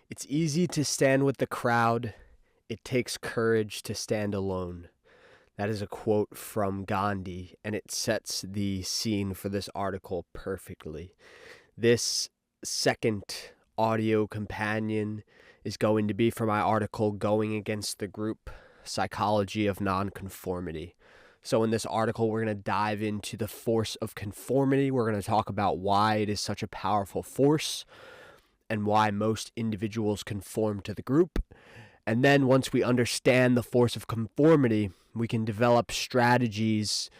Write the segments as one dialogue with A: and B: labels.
A: It's easy to stand with the crowd. It takes courage to stand alone. That is a quote from Gandhi, and it sets the scene for this article perfectly. This second audio companion is going to be for my article, Going Against the Group, Psychology of Non-Conformity. So in this article, we're going to dive into the force of conformity. We're going to talk about why it is such a powerful force and why most individuals conform to the group. And then once we understand the force of conformity, we can develop strategies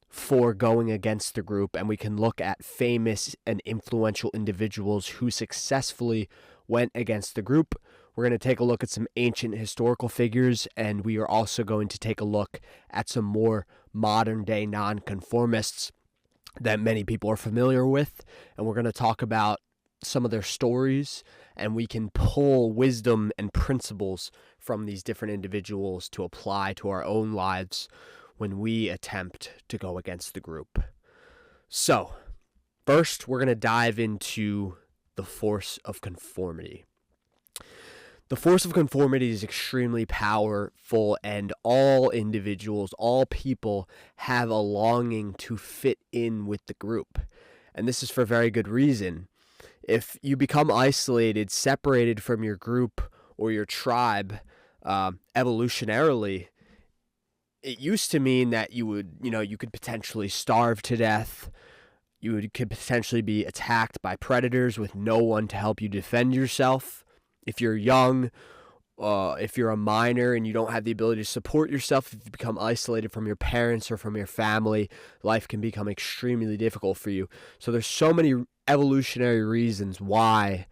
A: for going against the group, and we can look at famous and influential individuals who successfully went against the group. We're going to take a look at some ancient historical figures, and we are also going to take a look at some more modern day nonconformists that many people are familiar with, and we're going to talk about some of their stories, and we can pull wisdom and principles from these different individuals to apply to our own lives when we attempt to go against the group. So, first, we're going to dive into the force of conformity. The force of conformity is extremely powerful, and all individuals, all people have a longing to fit in with the group. And this is for very good reason. If you become isolated, separated from your group or your tribe, evolutionarily, it used to mean that you could potentially starve to death. Could potentially be attacked by predators with no one to help you defend yourself. If you're young, if you're a minor and you don't have the ability to support yourself, if you become isolated from your parents or from your family, life can become extremely difficult for you. So there's so many evolutionary reasons why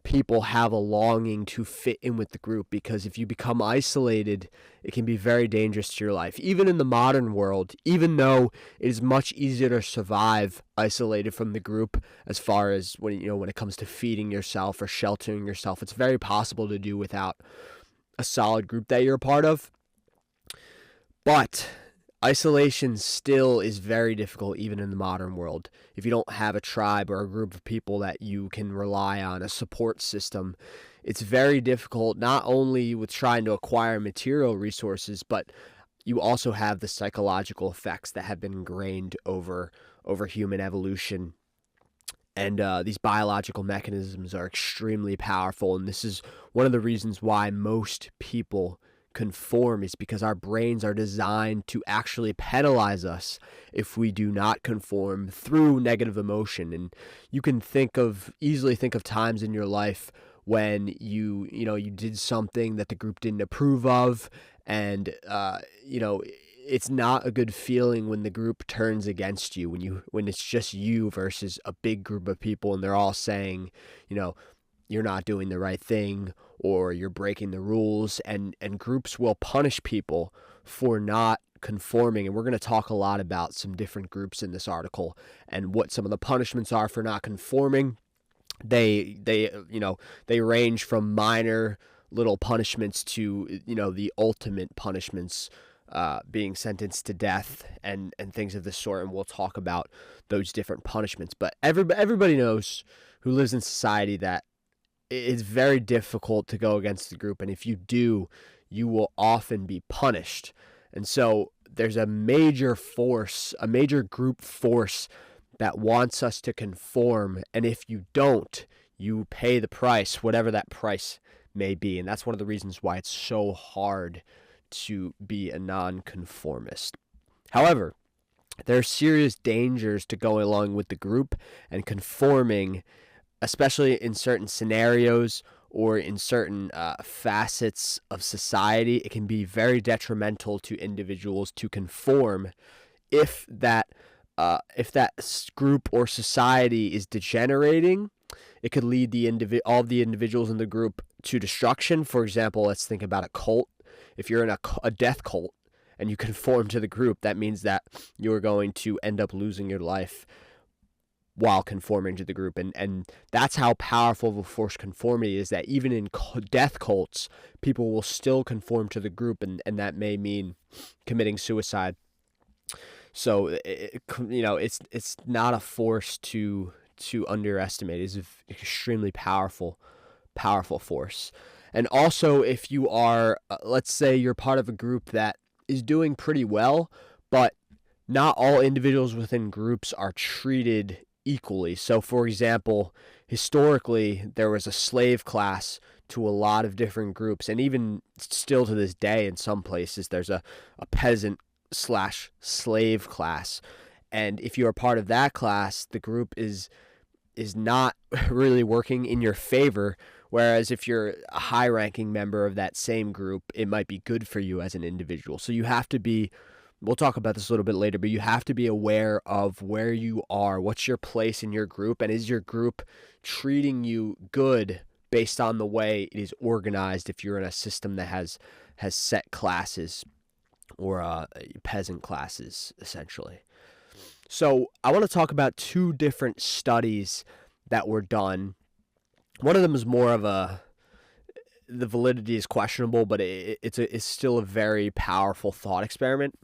A: people have a longing to fit in with the group, because if you become isolated, it can be very dangerous to your life. Even in the modern world, even though it is much easier to survive isolated from the group, as far as when it comes to feeding yourself or sheltering yourself, it's very possible to do without a solid group that you're a part of. But isolation still is very difficult even in the modern world. If you don't have a tribe or a group of people that you can rely on, a support system, it's very difficult, not only with trying to acquire material resources, but you also have the psychological effects that have been ingrained over human evolution. And these biological mechanisms are extremely powerful, and this is one of the reasons why most people conform, is because our brains are designed to actually penalize us if we do not conform through negative emotion. And you can easily think of times in your life when you did something that the group didn't approve of, and it's not a good feeling when the group turns against you, when it's just you versus a big group of people and they're all saying, you're not doing the right thing or you're breaking the rules, and groups will punish people for not conforming. And we're going to talk a lot about some different groups in this article and what some of the punishments are for not conforming. They range from minor little punishments to the ultimate punishments, being sentenced to death and things of this sort, and we'll talk about those different punishments. But everybody knows who lives in society that it's very difficult to go against the group, and if you do, you will often be punished. And so there's a major group force that wants us to conform, and if you don't, you pay the price, whatever that price may be. And that's one of the reasons why it's so hard to be a nonconformist. However, there are serious dangers to going along with the group and conforming, especially in certain scenarios or in certain facets of society. It can be very detrimental to individuals to conform if that group or society is degenerating. It could lead all of the individuals in the group to destruction. For example, let's think about a cult. If you're in a death cult and you conform to the group, that means that you're going to end up losing your life while conforming to the group. And that's how powerful of a force conformity is, that even in death cults, people will still conform to the group, and that may mean committing suicide. So it's not a force to underestimate. It's extremely powerful powerful force. And also, if you are, let's say you're part of a group that is doing pretty well, but not all individuals within groups are treated equally. So, for example, historically, there was a slave class to a lot of different groups, and even still to this day in some places, there's a peasant slash slave class. And if you are part of that class, the group is not really working in your favor. Whereas if you're a high-ranking member of that same group, it might be good for you as an individual. So you have to be, we'll talk about this a little bit later, but you have to be aware of where you are, what's your place in your group, and is your group treating you good based on the way it is organized if you're in a system that has set classes or peasant classes, essentially. So I want to talk about two different studies that were done. One of them is more of the validity is questionable, but it's still a very powerful thought experiment.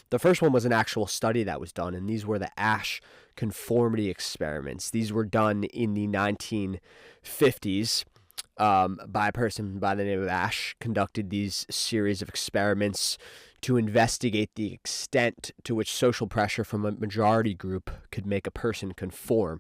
A: The first one was an actual study that was done, and these were the Asch conformity experiments. These were done in the 1950s by a person by the name of Asch, conducted these series of experiments to investigate the extent to which social pressure from a majority group could make a person conform.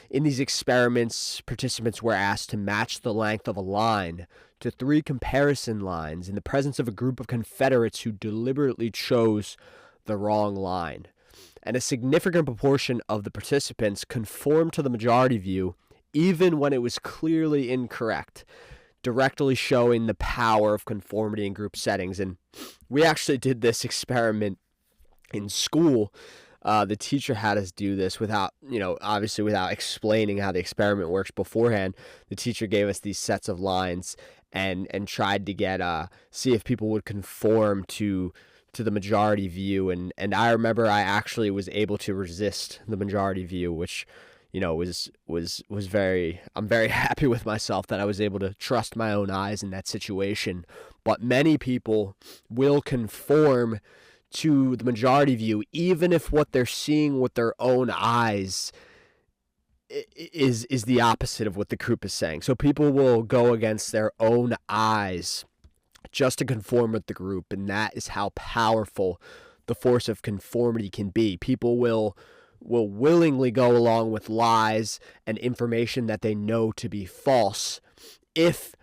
A: In these experiments, participants were asked to match the length of a line to 3 comparison lines in the presence of a group of Confederates who deliberately chose the wrong line. And a significant proportion of the participants conformed to the majority view, even when it was clearly incorrect, directly showing the power of conformity in group settings. And we actually did this experiment in school. The teacher had us do this without, obviously without explaining how the experiment works beforehand. The teacher gave us these sets of lines and tried to see if people would conform to the majority view. And I remember I actually was able to resist the majority view, which was very, I'm very happy with myself that I was able to trust my own eyes in that situation. But many people will conform to the majority view, even if what they're seeing with their own eyes is the opposite of what the group is saying. So people will go against their own eyes just to conform with the group, and that is how powerful the force of conformity can be. People will willingly go along with lies and information that they know to be false if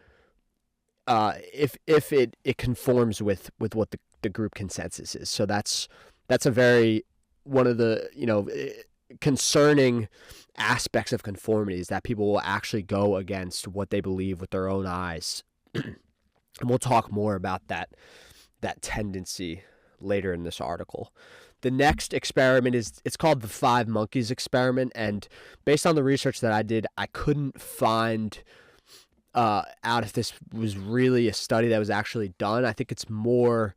A: it conforms with what the group consensus is. So that's a very, one of the concerning aspects of conformity is that people will actually go against what they believe with their own eyes. And we'll talk more about that tendency later in this article. The next experiment it's called the 5 monkeys experiment, and based on the research that I did, I couldn't find out if this was really a study that was actually done. I think it's more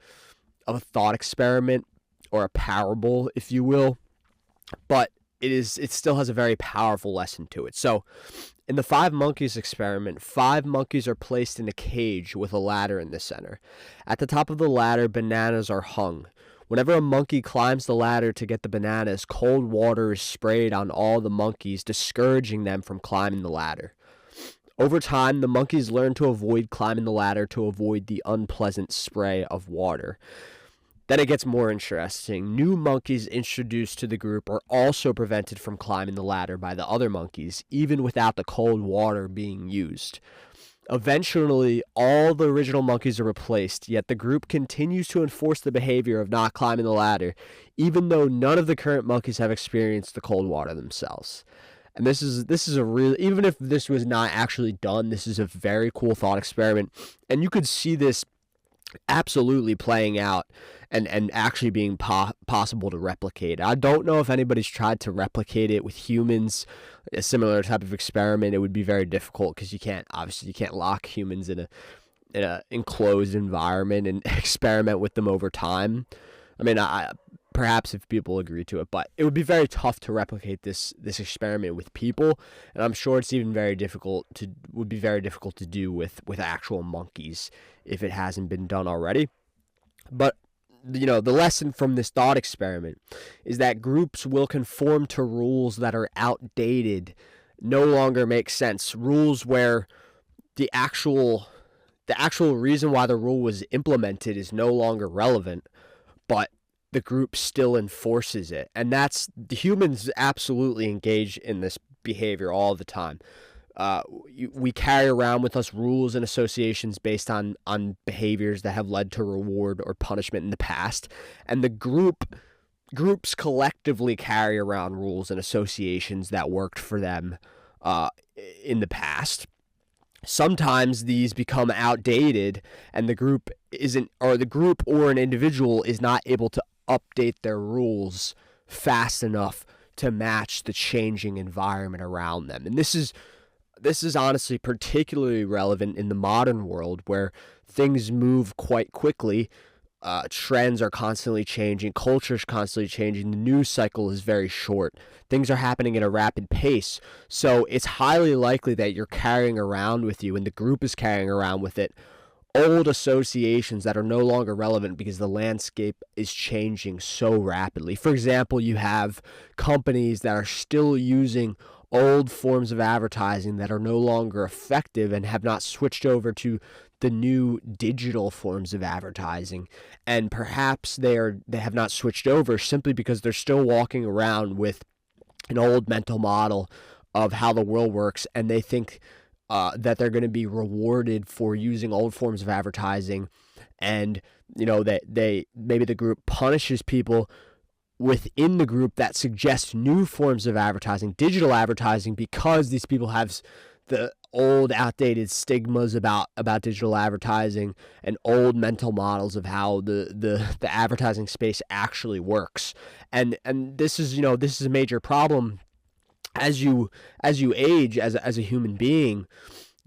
A: of a thought experiment or a parable, if you will, but it still has a very powerful lesson to it. So in the 5 monkeys experiment, 5 monkeys are placed in a cage with a ladder in the center. At the top of the ladder, bananas are hung. Whenever a monkey climbs the ladder to get the bananas, cold water is sprayed on all the monkeys, discouraging them from climbing the ladder. Over time, the monkeys learn to avoid climbing the ladder to avoid the unpleasant spray of water. Then it gets more interesting. New monkeys introduced to the group are also prevented from climbing the ladder by the other monkeys, even without the cold water being used. Eventually, all the original monkeys are replaced, yet the group continues to enforce the behavior of not climbing the ladder, even though none of the current monkeys have experienced the cold water themselves. And this is a real, even if this was not actually done, this is a very cool thought experiment. And you could see this absolutely playing out and actually being possible to replicate. I don't know if anybody's tried to replicate it with humans, a similar type of experiment. It would be very difficult because you can't lock humans in a enclosed environment and experiment with them over time. I mean, perhaps if people agree to it, but it would be very tough to replicate this experiment with people, and I'm sure it's even very difficult to do with actual monkeys if it hasn't been done already. But the lesson from this thought experiment is that groups will conform to rules that are outdated, no longer make sense. Rules where the actual reason why the rule was implemented is no longer relevant, but the group still enforces it. And that's the humans absolutely engage in this behavior all the time. We carry around with us rules and associations based on behaviors that have led to reward or punishment in the past, and the groups collectively carry around rules and associations that worked for them in the past. Sometimes these become outdated, and the group or an individual is not able to update their rules fast enough to match the changing environment around them. And this is honestly particularly relevant in the modern world, where things move quite quickly. Trends are constantly changing, culture's constantly changing, the news cycle is very short. Things are happening at a rapid pace. So it's highly likely that you're carrying around with you, and the group is carrying around with it, old associations that are no longer relevant because the landscape is changing so rapidly. For example, you have companies that are still using old forms of advertising that are no longer effective and have not switched over to the new digital forms of advertising. And perhaps they have not switched over simply because they're still walking around with an old mental model of how the world works, and they think that they're going to be rewarded for using old forms of advertising, and that maybe the group punishes people within the group that suggest new forms of advertising, digital advertising, because these people have the old outdated stigmas about digital advertising and old mental models of how the advertising space actually works. And this is a major problem as you age as a human being.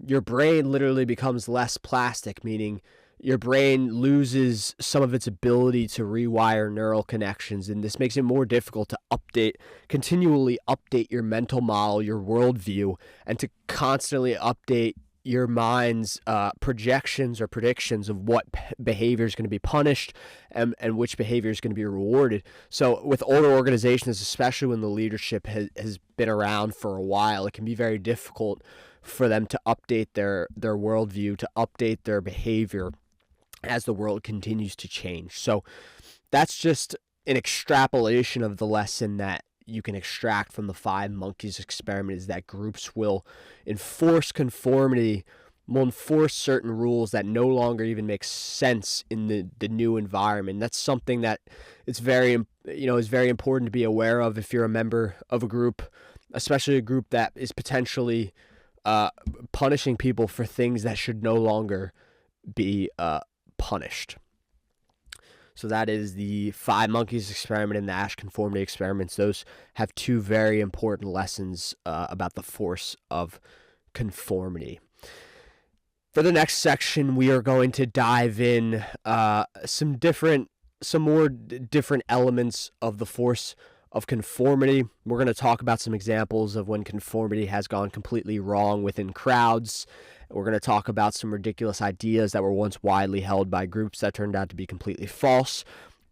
A: Your brain literally becomes less plastic, meaning your brain loses some of its ability to rewire neural connections, and this makes it more difficult to continually update your mental model, your worldview, and to constantly update your mind's projections or predictions of what behavior is going to be punished and which behavior is going to be rewarded. So with older organizations, especially when the leadership has been around for a while, it can be very difficult for them to update their worldview, to update their behavior as the world continues to change. So that's just an extrapolation of the lesson that you can extract from the 5 monkeys experiment, is that groups will enforce conformity, will enforce certain rules that no longer even make sense in the new environment. That's something that is very important to be aware of if you're a member of a group, especially a group that is potentially punishing people for things that should no longer be punished. So that is the 5 monkeys experiment and the Asch conformity experiments. Those have 2 very important lessons about the force of conformity. For the next section, we are going to dive in some more different elements of the force of conformity. We're going to talk about some examples of when conformity has gone completely wrong within crowds. We're going to talk about some ridiculous ideas that were once widely held by groups that turned out to be completely false.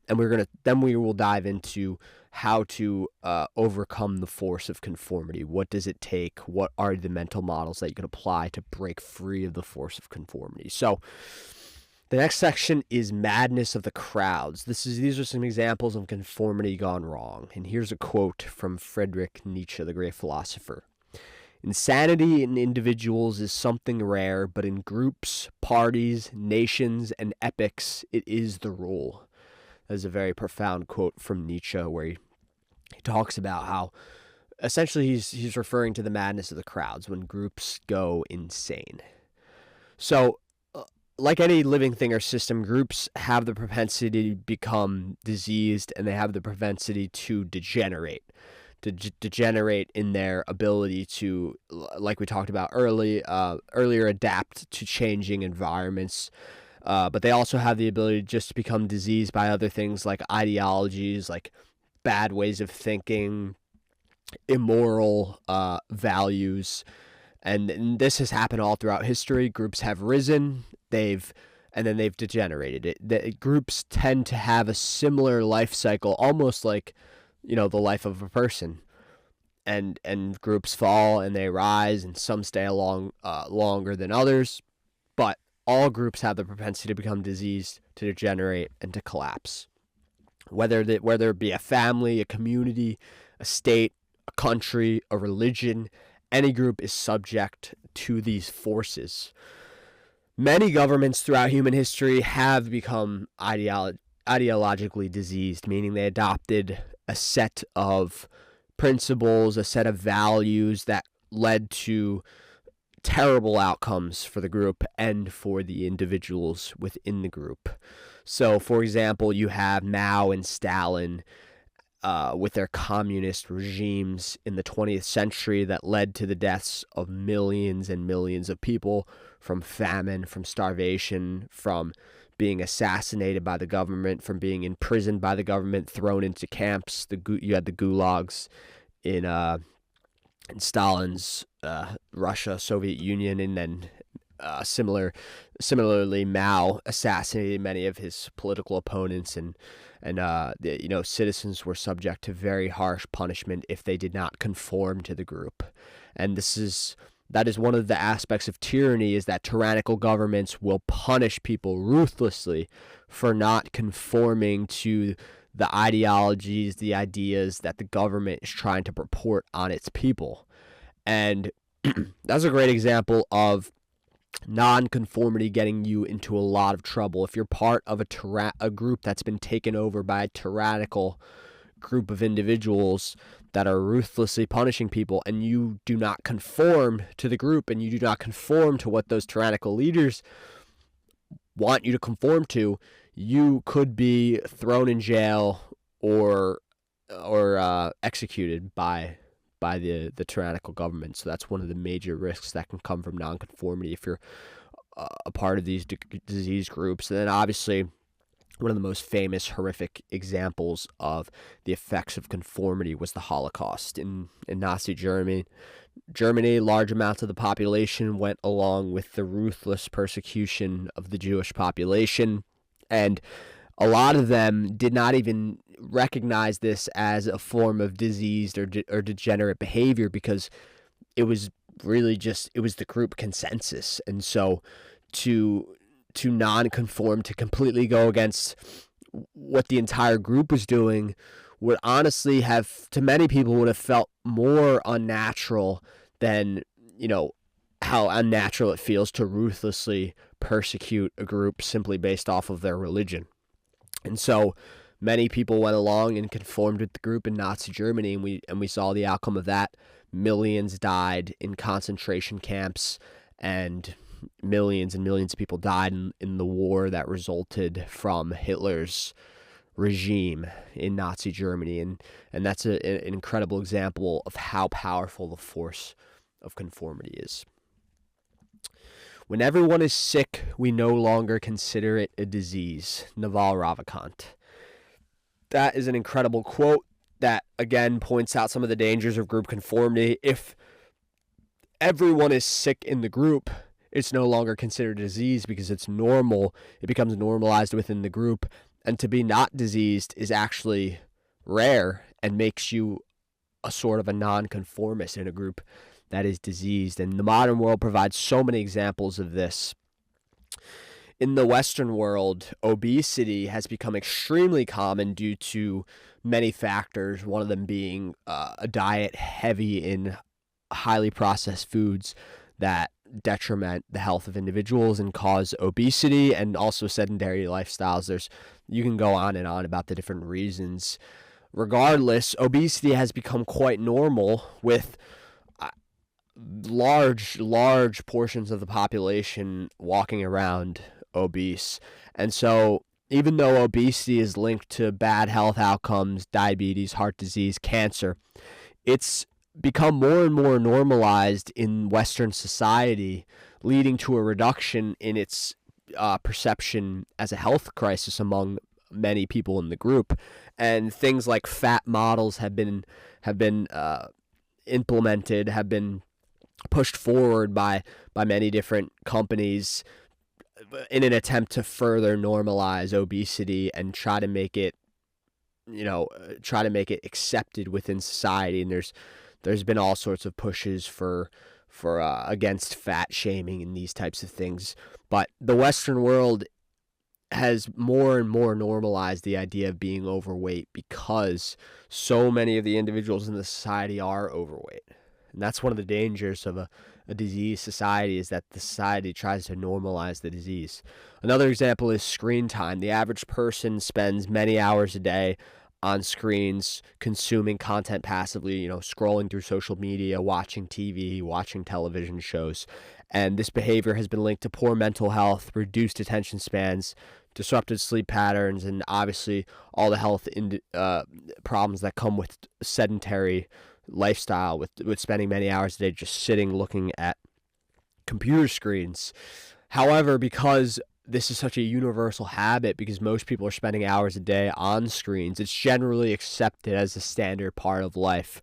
A: And we will dive into how to overcome the force of conformity. What does it take? What are the mental models that you can apply to break free of the force of conformity? So the next section is madness of the crowds. These are some examples of conformity gone wrong. And here's a quote from Friedrich Nietzsche, the great philosopher. Insanity in individuals is something rare, but in groups, parties, nations, and epochs, it is the rule. That is a very profound quote from Nietzsche, where he talks about how essentially he's referring to the madness of the crowds when groups go insane. So, like any living thing or system, groups have the propensity to become diseased, and they have the propensity to degenerate in their ability to, like we talked about earlier, adapt to changing environments. But they also have the ability just to become diseased by other things like ideologies, like bad ways of thinking, immoral values. And this has happened all throughout history. Groups have risen, and then they've degenerated. Groups tend to have a similar life cycle, almost like the life of a person. and groups fall and they rise, and some stay along longer than others. But all groups have the propensity to become diseased, to degenerate, and to collapse. Whether it be a family, a community, a state, a country, a religion, any group is subject to these forces. Many governments throughout human history have become ideologically diseased, meaning they adopted a set of principles, a set of values that led to terrible outcomes for the group and for the individuals within the group. So, for example, you have Mao and Stalin with their communist regimes in the 20th century that led to the deaths of millions and millions of people from famine, from starvation, from being assassinated by the government, from being imprisoned by the government, thrown into camps. You had the gulags in Stalin's Russia, Soviet Union, and then similarly, Mao assassinated many of his political opponents, and citizens were subject to very harsh punishment if they did not conform to the group. And that is one of the aspects of tyranny, is that tyrannical governments will punish people ruthlessly for not conforming to the ideologies, the ideas that the government is trying to purport on its people. And that's a great example of non-conformity getting you into a lot of trouble. If you're part of a group that's been taken over by a tyrannical group of individuals that are ruthlessly punishing people, and you do not conform to the group, and you do not conform to what those tyrannical leaders want you to conform to, you could be thrown in jail or executed by the tyrannical government. So that's one of the major risks that can come from nonconformity if you're a part of these disease groups. And then obviously one of the most famous horrific examples of the effects of conformity was the Holocaust in Nazi Germany. Large amounts of the population went along with the ruthless persecution of the Jewish population, and a lot of them did not even recognize this as a form of diseased or degenerate behavior, because it was really it was the group consensus. And so to non-conform, to completely go against what the entire group was doing, would honestly have, to many people, would have felt more unnatural than, how unnatural it feels to ruthlessly persecute a group simply based off of their religion. And so many people went along and conformed with the group in Nazi Germany, and we saw the outcome of that. Millions died in concentration camps, and millions and millions of people died in the war that resulted from Hitler's regime in Nazi Germany. And that's an incredible example of how powerful the force of conformity is. When everyone is sick, we no longer consider it a disease. Naval Ravikant. That is an incredible quote that, again, points out some of the dangers of group conformity. If everyone is sick in the group, it's no longer considered a disease because it's normal. It becomes normalized within the group. And to be not diseased is actually rare and makes you a sort of a nonconformist in a group that is diseased. And the modern world provides so many examples of this. In the Western world, obesity has become extremely common due to many factors, one of them being a diet heavy in highly processed foods that detriment the health of individuals and cause obesity, and also sedentary lifestyles. You can go on and on about the different reasons. Regardless, obesity has become quite normal, with large portions of the population walking around obese. And so even though obesity is linked to bad health outcomes, diabetes, heart disease, cancer, it's become more and more normalized in Western society, leading to a reduction in its perception as a health crisis among many people in the group. And things like fat models have been implemented, have been pushed forward by many different companies in an attempt to further normalize obesity and try to make it accepted within society. And There's been all sorts of pushes for against fat shaming and these types of things. But the Western world has more and more normalized the idea of being overweight because so many of the individuals in the society are overweight. And that's one of the dangers of a diseased society, is that the society tries to normalize the disease. Another example is screen time. The average person spends many hours a day on screens, consuming content passively, scrolling through social media, watching TV, watching television shows. And this behavior has been linked to poor mental health, reduced attention spans, disrupted sleep patterns, and obviously all the health problems that come with sedentary lifestyle, with spending many hours a day just sitting looking at computer screens. However, because this is such a universal habit, because most people are spending hours a day on screens, it's generally accepted as a standard part of life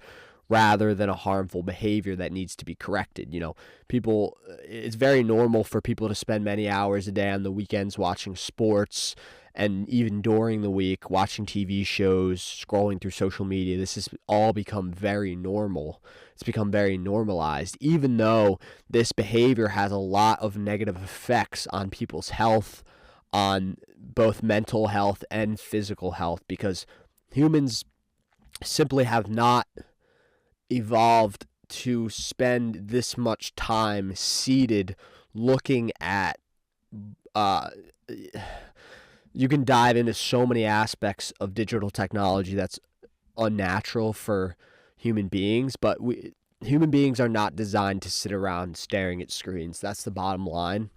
A: rather than a harmful behavior that needs to be corrected. It's very normal for people to spend many hours a day on the weekends watching sports, and even during the week watching TV shows, scrolling through social media. This has all become very normal. It's become very normalized, even though this behavior has a lot of negative effects on people's health, on both mental health and physical health, because humans simply have not evolved to spend this much time seated looking at you can dive into so many aspects of digital technology that's unnatural for human beings, but human beings are not designed to sit around staring at screens. That's the bottom line.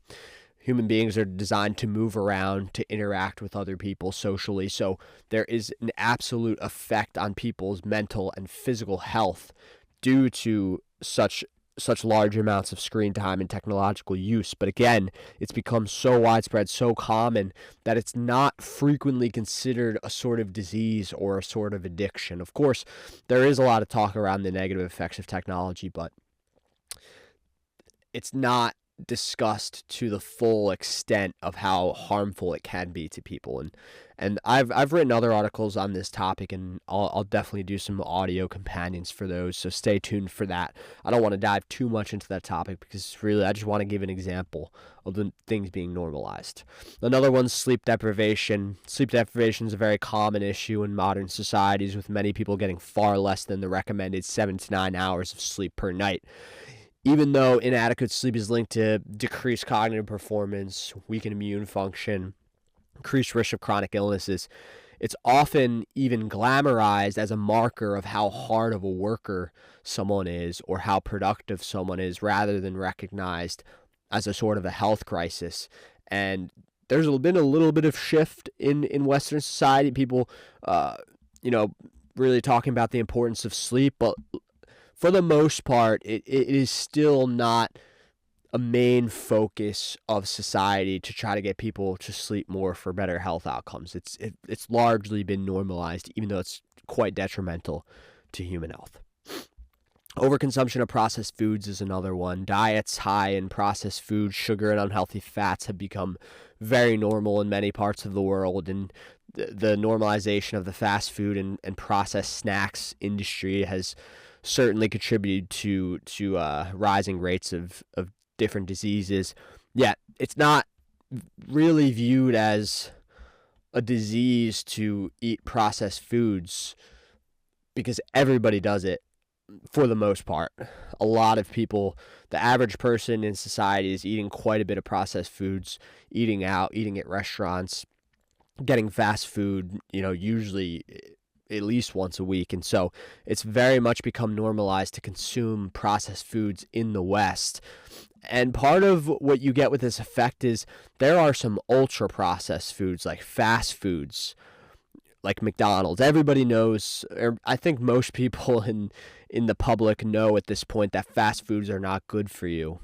A: Human beings are designed to move around, to interact with other people socially. So there is an absolute effect on people's mental and physical health due to such large amounts of screen time and technological use. But again, it's become so widespread, so common, that it's not frequently considered a sort of disease or a sort of addiction. Of course, there is a lot of talk around the negative effects of technology, but it's not discussed to the full extent of how harmful it can be to people. And I've written other articles on this topic, and I'll definitely do some audio companions for those, so stay tuned for that. I don't want to dive too much into that topic, because really I just want to give an example of the things being normalized. Another one's sleep deprivation. Sleep deprivation is a very common issue in modern societies, with many people getting far less than the recommended 7 to 9 hours of sleep per night. Even though inadequate sleep is linked to decreased cognitive performance, weakened immune function, increased risk of chronic illnesses, it's often even glamorized as a marker of how hard of a worker someone is or how productive someone is, rather than recognized as a sort of a health crisis. And there's been a little bit of shift in Western society. People, really talking about the importance of sleep, but for the most part, it is still not a main focus of society to try to get people to sleep more for better health outcomes. It's largely been normalized, even though it's quite detrimental to human health. Overconsumption of processed foods is another one. Diets high in processed foods, sugar, and unhealthy fats have become very normal in many parts of the world, and the normalization of the fast food and processed snacks industry has certainly contributed to rising rates of different diseases. Yet it's not really viewed as a disease to eat processed foods, because everybody does it for the most part. A lot of people, the average person in society, is eating quite a bit of processed foods, eating out, eating at restaurants, getting fast food, usually at least once a week. And so it's very much become normalized to consume processed foods in the West. And part of what you get with this effect is there are some ultra processed foods, like fast foods, like McDonald's. Everybody knows, or I think most people in the public know at this point, that fast foods are not good for you.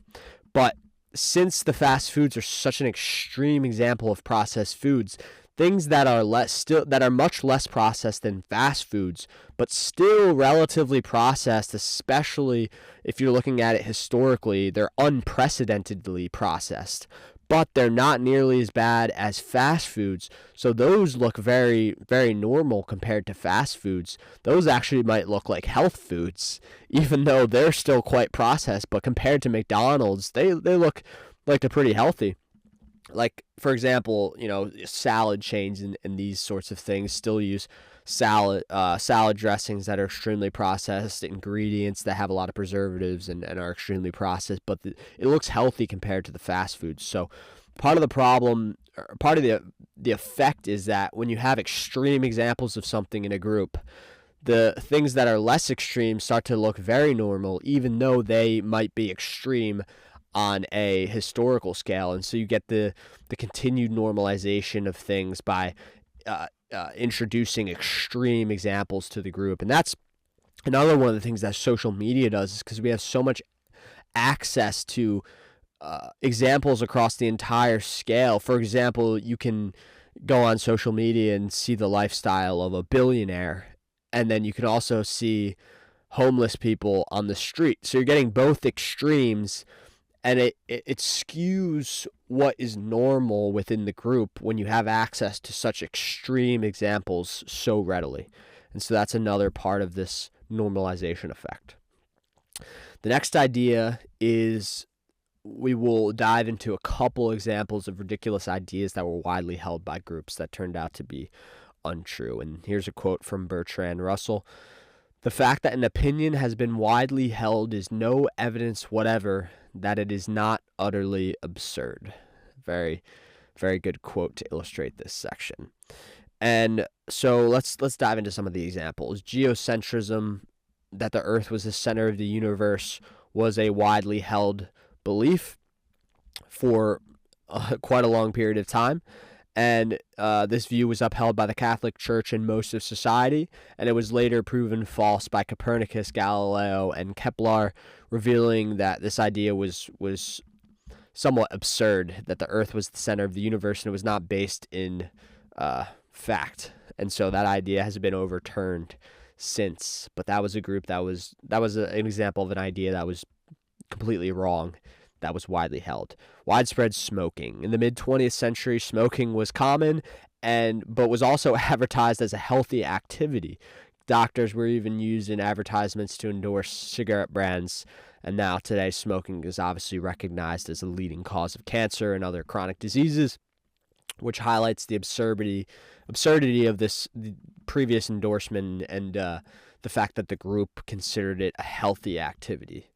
A: But since the fast foods are such an extreme example of processed foods, things that are much less processed than fast foods, but still relatively processed, especially if you're looking at it historically, they're unprecedentedly processed. but they're not nearly as bad as fast foods. So those look very, very normal compared to fast foods. Those actually might look like health foods, even though they're still quite processed. But compared to McDonald's, they look like they're pretty healthy. Like, for example, salad chains and these sorts of things still use salad dressings that are extremely processed, ingredients that have a lot of preservatives and are extremely processed, but it looks healthy compared to the fast foods. So part of the problem, or part of the effect is that when you have extreme examples of something in a group, the things that are less extreme start to look very normal, even though they might be extreme on a historical scale. And so you get the continued normalization of things by introducing extreme examples to the group. And that's another one of the things that social media does, is because we have so much access to examples across the entire scale. For example, you can go on social media and see the lifestyle of a billionaire, and then you can also see homeless people on the street. So you're getting both extremes, and it skews what is normal within the group when you have access to such extreme examples so readily. And so that's another part of this normalization effect. The next idea is we will dive into a couple examples of ridiculous ideas that were widely held by groups that turned out to be untrue. And here's a quote from Bertrand Russell. "The fact that an opinion has been widely held is no evidence whatever that it is not utterly absurd." Very, very good quote to illustrate this section. And so let's dive into some of the examples. Geocentrism, that the Earth was the center of the universe, was a widely held belief for quite a long period of time. And this view was upheld by the Catholic Church and most of society, and it was later proven false by Copernicus, Galileo, and Kepler, revealing that this idea was somewhat absurd, that the Earth was the center of the universe and it was not based in fact. And so that idea has been overturned since. But that was a group that was an example of an idea that was completely wrong, that was widely held. Widespread smoking. In the mid-20th century, smoking was common, but was also advertised as a healthy activity. Doctors were even used in advertisements to endorse cigarette brands, and now today smoking is obviously recognized as a leading cause of cancer and other chronic diseases, which highlights the absurdity of this previous endorsement and the fact that the group considered it a healthy activity.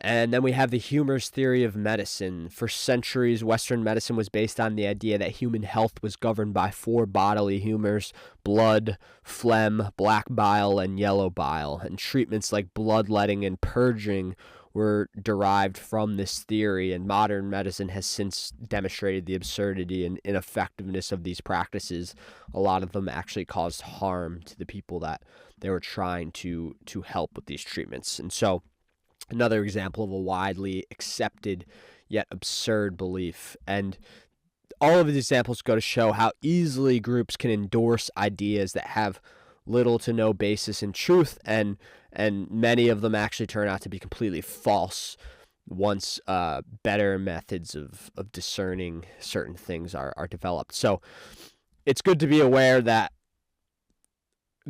A: And then we have the humors theory of medicine. For centuries, Western medicine was based on the idea that human health was governed by 4 bodily humors: blood, phlegm, black bile, and yellow bile. And treatments like bloodletting and purging were derived from this theory, and modern medicine has since demonstrated the absurdity and ineffectiveness of these practices. A lot of them actually caused harm to the people that they were trying to help with these treatments. And so another example of a widely accepted yet absurd belief. And all of these examples go to show how easily groups can endorse ideas that have little to no basis in truth, and many of them actually turn out to be completely false once better methods of discerning certain things are developed. So it's good to be aware that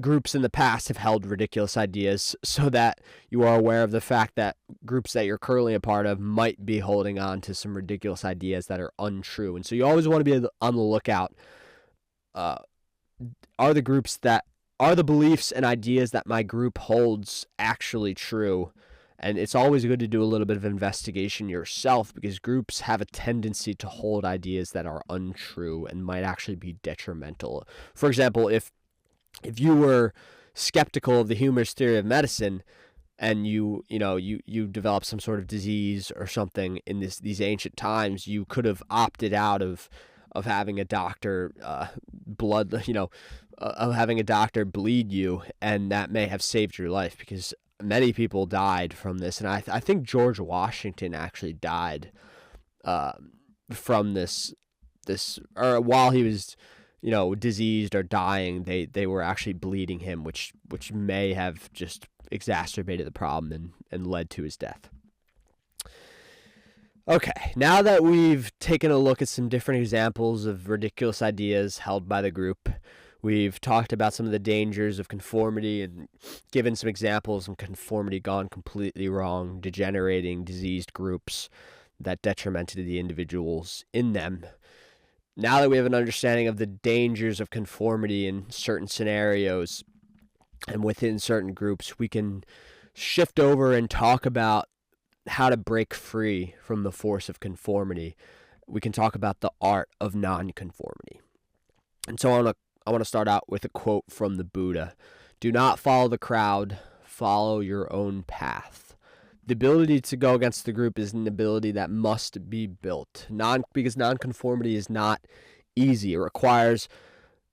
A: groups in the past have held ridiculous ideas, so that you are aware of the fact that groups that you're currently a part of might be holding on to some ridiculous ideas that are untrue. And so you always want to be on the lookout. Are the beliefs and ideas that my group holds actually true? And it's always good to do a little bit of investigation yourself, because groups have a tendency to hold ideas that are untrue and might actually be detrimental. For example, if you were skeptical of the humorous theory of medicine, and you developed some sort of disease or something in these ancient times, you could have opted out of having a doctor of having a doctor bleed you, and that may have saved your life, because many people died from this. And I think George Washington actually died from this, or while he was diseased or dying, they were actually bleeding him, which may have just exacerbated the problem and led to his death. Okay, now that we've taken a look at some different examples of ridiculous ideas held by the group, we've talked about some of the dangers of conformity and given some examples of conformity gone completely wrong, degenerating, diseased groups that detrimented the individuals in them. Now that we have an understanding of the dangers of conformity in certain scenarios and within certain groups, we can shift over and talk about how to break free from the force of conformity. We can talk about the art of non-conformity. And so I want to start out with a quote from the Buddha. Do not follow the crowd, follow your own path. The ability to go against the group is an ability that must be built. Because non-conformity is not easy. It requires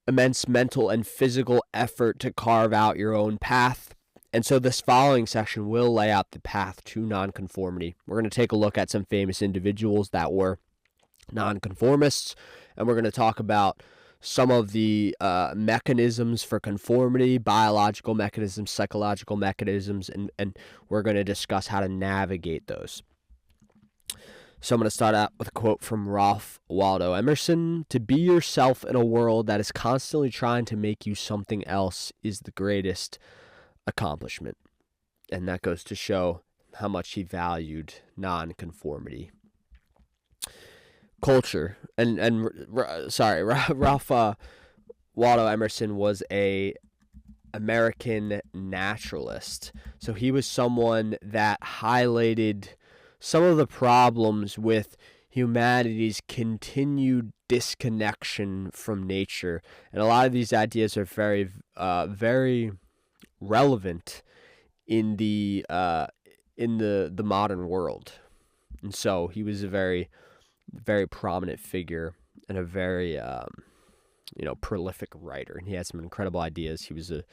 A: immense mental and physical effort to carve out your own path. And so this following section will lay out the path to nonconformity. We're going to take a look at some famous individuals that were nonconformists, and we're going to talk about some of the mechanisms for conformity, biological mechanisms, psychological mechanisms, and we're going to discuss how to navigate those. So I'm going to start out with a quote from Ralph Waldo Emerson. To be yourself in a world that is constantly trying to make you something else is the greatest accomplishment. And that goes to show how much he valued nonconformity. Culture. Ralph Waldo Emerson was a American naturalist. So he was someone that highlighted some of the problems with humanity's continued disconnection from nature. And a lot of these ideas are very, very relevant in the modern world. And so he was a very, very prominent figure and a very prolific writer, and he had some incredible ideas. He was a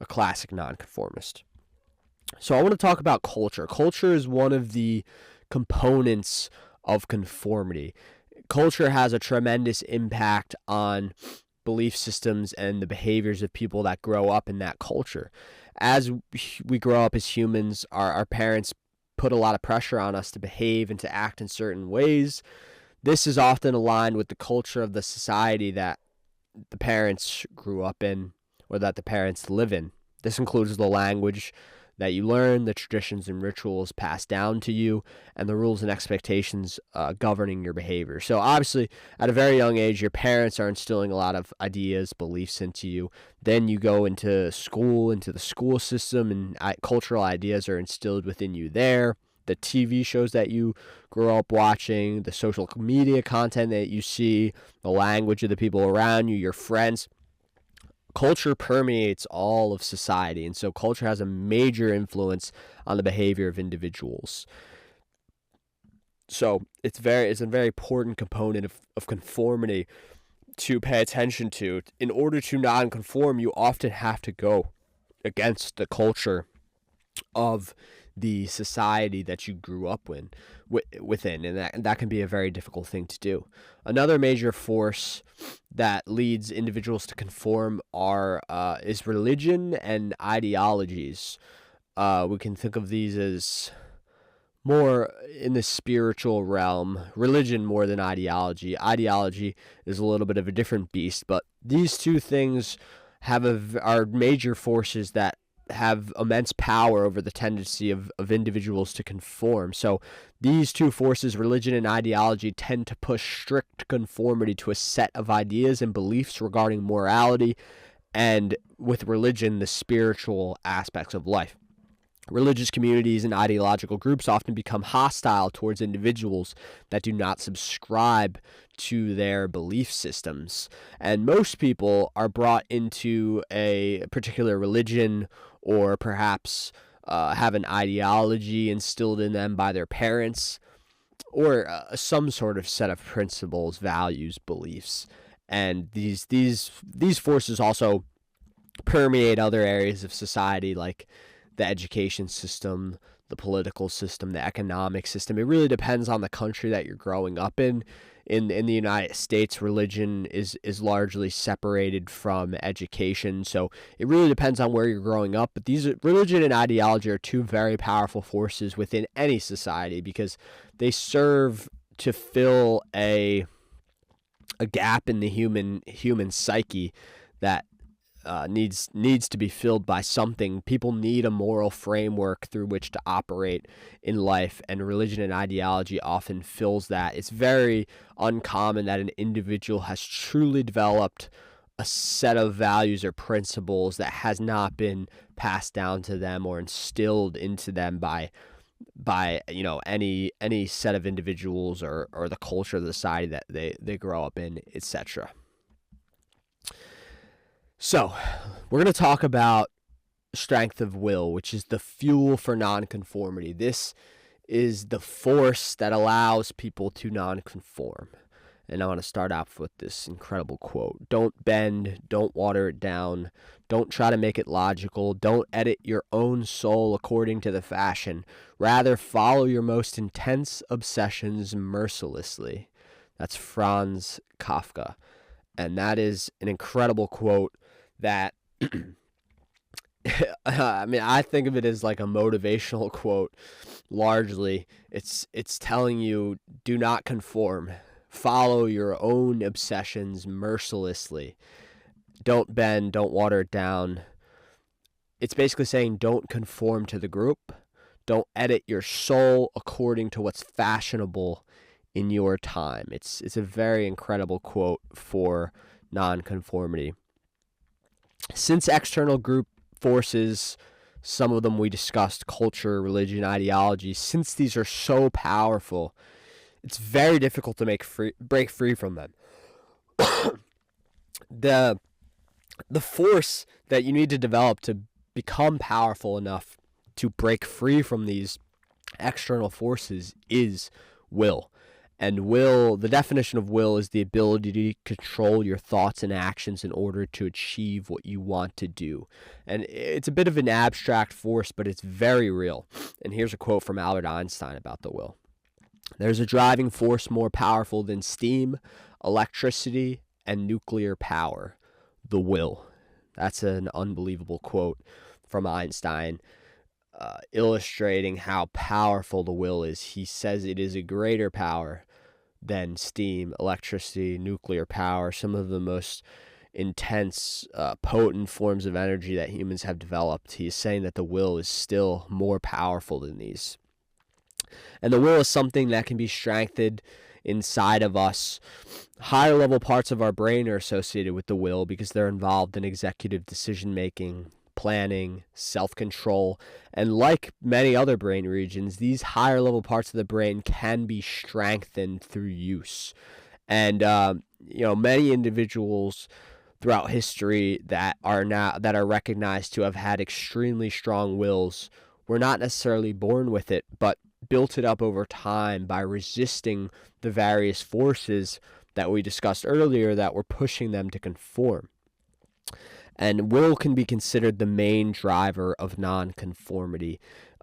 A: classic nonconformist. So I want to talk about culture. Culture is one of the components of conformity. Culture has a tremendous impact on belief systems and the behaviors of people that grow up in that culture. As we grow up as humans, our parents put a lot of pressure on us to behave and to act in certain ways. This is often aligned with the culture of the society that the parents grew up in or that the parents live in. This includes the language that you learn, the traditions and rituals passed down to you, and the rules and expectations governing your behavior. So obviously, at a very young age, your parents are instilling a lot of ideas, beliefs into you. Then you go into school, into the school system, and cultural ideas are instilled within you there. The TV shows that you grow up watching, the social media content that you see, the language of the people around you, your friends. Culture permeates all of society, and so culture has a major influence on the behavior of individuals. So it's a very important component of conformity to pay attention to. In order to non-conform, you often have to go against the culture of the society that you grew up within, and that can be a very difficult thing to do. Another major force that leads individuals to conform is religion and ideologies. We can think of these as more in the spiritual realm. Religion more than ideology. Ideology is a little bit of a different beast, but these two things are major forces that have immense power over the tendency of individuals to conform. So these two forces, religion and ideology, tend to push strict conformity to a set of ideas and beliefs regarding morality, and with religion, the spiritual aspects of life. Religious communities and ideological groups often become hostile towards individuals that do not subscribe to their belief systems. And most people are brought into a particular religion or perhaps have an ideology instilled in them by their parents or some sort of set of principles, values, beliefs. And these forces also permeate other areas of society like the education system, the political system, the economic system. It really depends on the country that you're growing up in. In the United States, religion is largely separated from education, so it really depends on where you're growing up. But these religion and ideology are two very powerful forces within any society because they serve to fill a gap in the human psyche that needs to be filled by something. People need a moral framework through which to operate in life, and religion and ideology often fills that. It's very uncommon that an individual has truly developed a set of values or principles that has not been passed down to them or instilled into them by any set of individuals or the culture of the society that they grow up in, etc. So, we're going to talk about strength of will, which is the fuel for nonconformity. This is the force that allows people to nonconform. And I want to start off with this incredible quote. Don't bend, don't water it down, don't try to make it logical, don't edit your own soul according to the fashion. Rather, follow your most intense obsessions mercilessly. That's Franz Kafka. And that is an incredible quote that I think of it as like a motivational quote. Largely, it's telling you, do not conform. Follow your own obsessions mercilessly. Don't bend, don't water it down. It's basically saying don't conform to the group. Don't edit your soul according to what's fashionable in your time. It's a very incredible quote for nonconformity. Since external group forces, some of them we discussed, culture, religion, ideology, since these are so powerful, it's very difficult to break free from them. The force that you need to develop to become powerful enough to break free from these external forces is will. And will, the definition of will is the ability to control your thoughts and actions in order to achieve what you want to do. And it's a bit of an abstract force, but it's very real. And here's a quote from Albert Einstein about the will. There's a driving force more powerful than steam, electricity, and nuclear power. The will. That's an unbelievable quote from Einstein, illustrating how powerful the will is. He says it is a greater power than steam, electricity, nuclear power, some of the most intense, potent forms of energy that humans have developed. He's saying that the will is still more powerful than these. And the will is something that can be strengthened inside of us. Higher level parts of our brain are associated with the will because they're involved in executive decision making, planning, self-control, and like many other brain regions, these higher level parts of the brain can be strengthened through use. And many individuals throughout history that are recognized to have had extremely strong wills were not necessarily born with it, but built it up over time by resisting the various forces that we discussed earlier that were pushing them to conform. And will can be considered the main driver of nonconformity.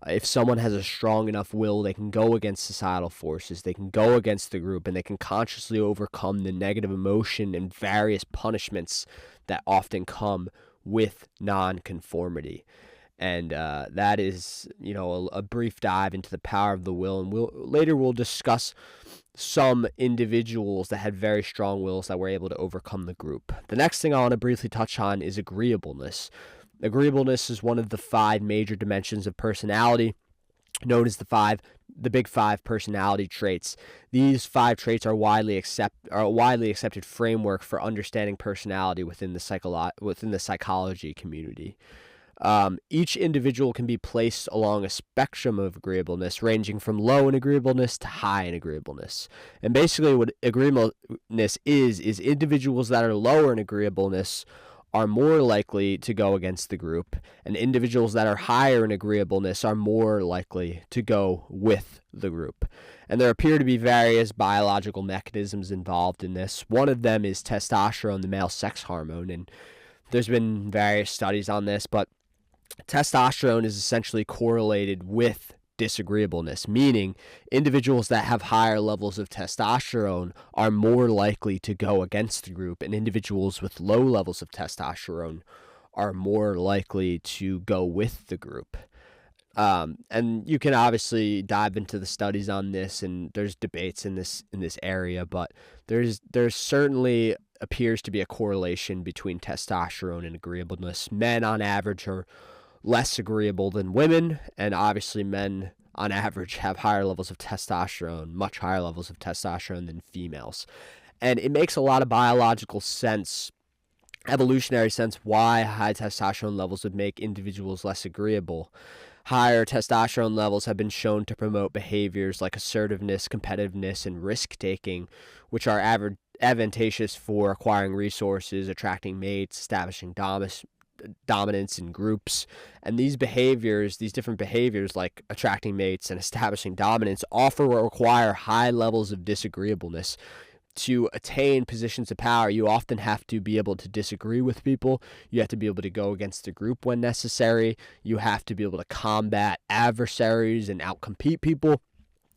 A: If someone has a strong enough will, they can go against societal forces, they can go against the group, and they can consciously overcome the negative emotion and various punishments that often come with nonconformity. And that is, a brief dive into the power of the will. And later we'll discuss some individuals that had very strong wills that were able to overcome the group. The next thing I want to briefly touch on is agreeableness. Agreeableness is one of the 5 major dimensions of personality, known as the big 5 personality traits. These 5 traits are a widely accepted framework for understanding personality within the psychology community. Each individual can be placed along a spectrum of agreeableness, ranging from low in agreeableness to high in agreeableness. And basically what agreeableness is individuals that are lower in agreeableness are more likely to go against the group, and individuals that are higher in agreeableness are more likely to go with the group. And there appear to be various biological mechanisms involved in this. One of them is testosterone, the male sex hormone, and there's been various studies on this, but testosterone is essentially correlated with disagreeableness, meaning individuals that have higher levels of testosterone are more likely to go against the group, and individuals with low levels of testosterone are more likely to go with the group. And you can obviously dive into the studies on this, and there's debates in this area, but there's certainly appears to be a correlation between testosterone and agreeableness. Men on average are less agreeable than women, and obviously men on average have higher levels of testosterone, much higher levels of testosterone than females. And it makes a lot of biological sense, evolutionary sense, why high testosterone levels would make individuals less agreeable. Higher testosterone levels have been shown to promote behaviors like assertiveness, competitiveness, and risk-taking, which are advantageous for acquiring resources, attracting mates, establishing dominance in groups. And these different behaviors like attracting mates and establishing dominance, often require high levels of disagreeableness. To attain positions of power, you often have to be able to disagree with people. You have to be able to go against the group when necessary. You have to be able to combat adversaries and outcompete people.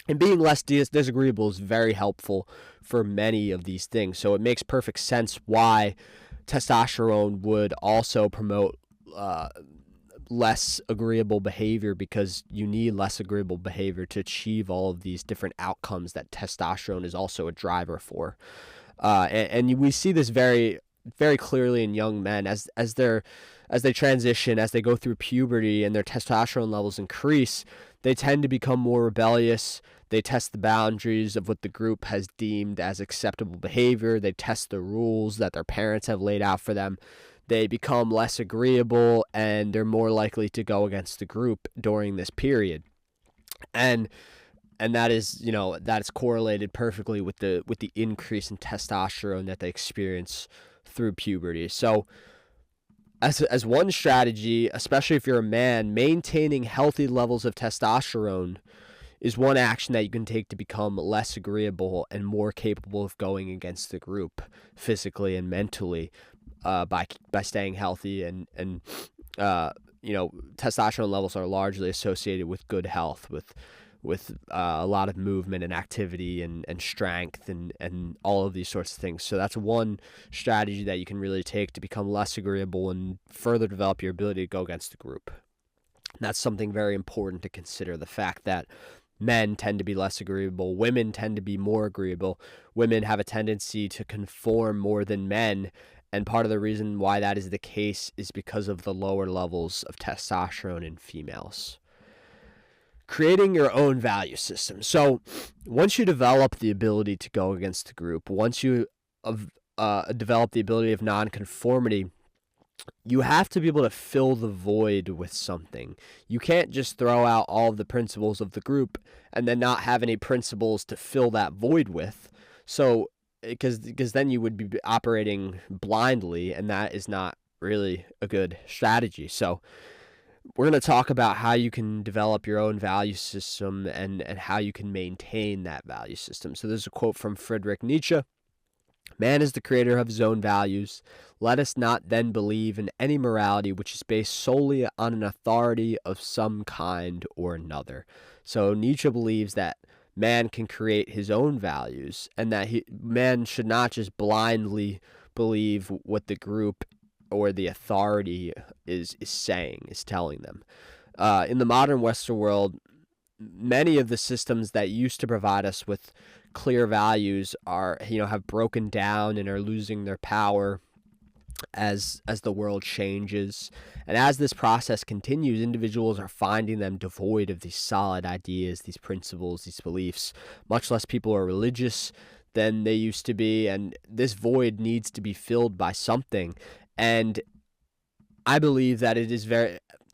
A: And being less disagreeable is very helpful for many of these things. So it makes perfect sense why testosterone would also promote less agreeable behavior, because you need less agreeable behavior to achieve all of these different outcomes that testosterone is also a driver for. And we see this very, very clearly in young men as they transition, as they go through puberty and their testosterone levels increase. They tend to become more rebellious. They test the boundaries of what the group has deemed as acceptable behavior. They test the rules that their parents have laid out for them. They become less agreeable, and they're more likely to go against the group during this period. And that is, that is correlated perfectly with the increase in testosterone that they experience through puberty. So as one strategy, especially if you're a man, maintaining healthy levels of testosterone is one action that you can take to become less agreeable and more capable of going against the group physically and mentally. By staying healthy, and testosterone levels are largely associated with good health, with a lot of movement and activity and strength and all of these sorts of things. So that's one strategy that you can really take to become less agreeable and further develop your ability to go against the group. That's something very important to consider, the fact that men tend to be less agreeable. Women tend to be more agreeable. Women have a tendency to conform more than men. And part of the reason why that is the case is because of the lower levels of testosterone in females. Creating your own value system. So once you develop the ability to go against the group, once you develop the ability of non-conformity, you have to be able to fill the void with something. You can't just throw out all of the principles of the group and then not have any principles to fill that void with. So because then you would be operating blindly, and that is not really a good strategy. So we're going to talk about how you can develop your own value system and how you can maintain that value system. So there's a quote from Friedrich Nietzsche: "Man is the creator of his own values. Let us not then believe in any morality which is based solely on an authority of some kind or another." So Nietzsche believes that man can create his own values, and that man should not just blindly believe what the group or the authority is telling them. In the modern Western world, many of the systems that used to provide us with clear values have broken down and are losing their power as the world changes. And as this process continues, individuals are finding them devoid of these solid ideas, these principles, these beliefs. Much less people are religious than they used to be, and this void needs to be filled by something. And I believe that it is